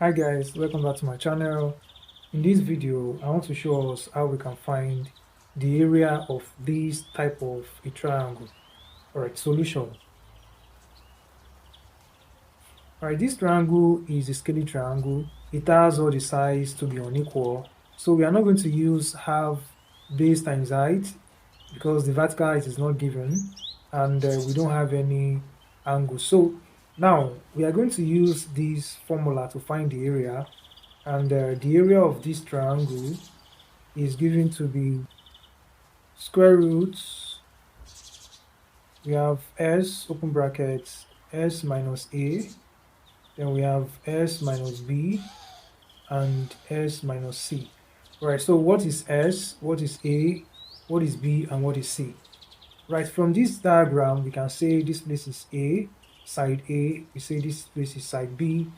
Hi guys, welcome back to my channel. In this video, I want to show us how we can find the area of this type of a triangle. Alright, solution. Alright, this triangle is a scaling triangle. It has all the sides to be unequal. So we are not going to use half base times height because the vertical height is not given and we don't have any angle. So now we are going to use this formula to find the area. And the area of this triangle is given to be square roots. We have s open brackets s minus a, then we have s minus b and s minus c. Right, so what is s, what is a, what is b, and what is c? Right, from this diagram we can say this place is a, side a, we say this place is side b,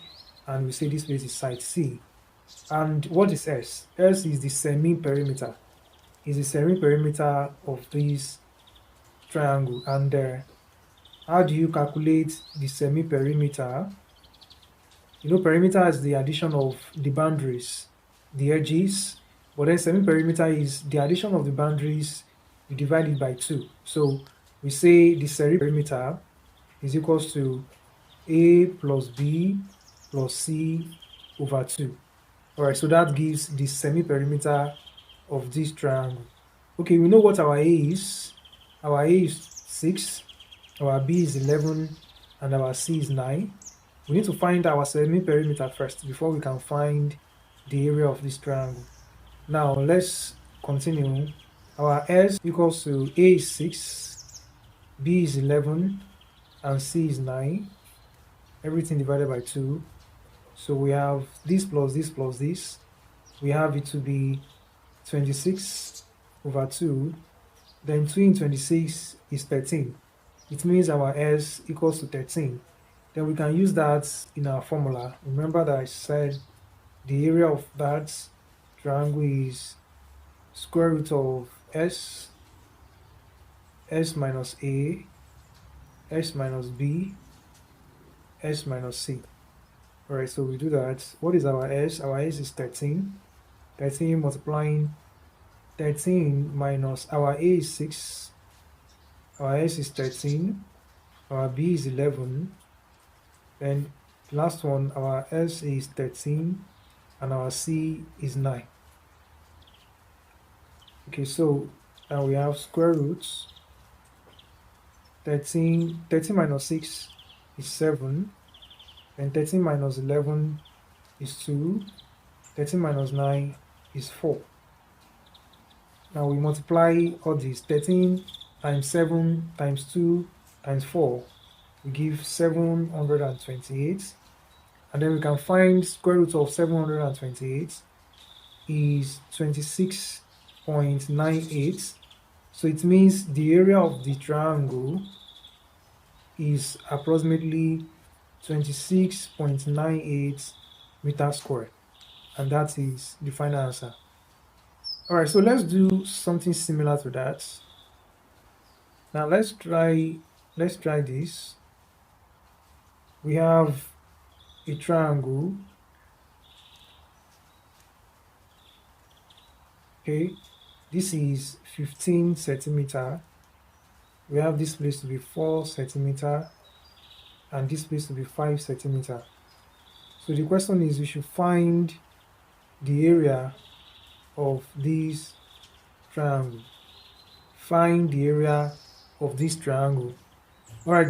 and we say this place is side c. And what is S? S is the semi-perimeter. Is the semi-perimeter of this triangle. And how do you calculate the semi-perimeter? You know, perimeter is the addition of the boundaries, the edges. But then semi-perimeter is the addition of the boundaries, you divide it by 2. So we say the semi-perimeter is equals to A plus B plus C over 2. Alright, so that gives the semi-perimeter of this triangle. Okay, we know what our A is. Our A is 6, our B is 11, and our C is 9. We need to find our semi-perimeter first before we can find the area of this triangle. Now, let's continue. Our S equals to A is 6, B is 11, and C is 9. Everything divided by 2. So we have this plus this plus this. We have it to be 26 over 2. Then 2 in 26 is 13. It means our S equals to 13. Then we can use that in our formula. Remember that I said the area of that triangle is square root of S, S minus A, S minus B, S minus C. Alright, so we do that. What is our S? Our S is 13. 13 multiplying 13 minus our A is 6. Our S is 13. Our B is 11. Then last one, our S is 13 and our C is 9. Okay, so now we have square roots. 13 minus 6 is 7. And 13 minus 11 is 2. 13 minus 9 is 4. Now we multiply all these. 13 times 7 times 2 times 4. We give 728. And then we can find square root of 728 is 26.98. So it means the area of the triangle is approximately 26.98 meters squared, and that is the final answer. Alright, so let's do something similar to that. Now let's try this. We have a triangle. Okay, this is 15 centimeter. We have this place to be 4 centimeter and this place to be 5 centimeter. So the question is, we should find the area of this triangle. Find the area of this triangle.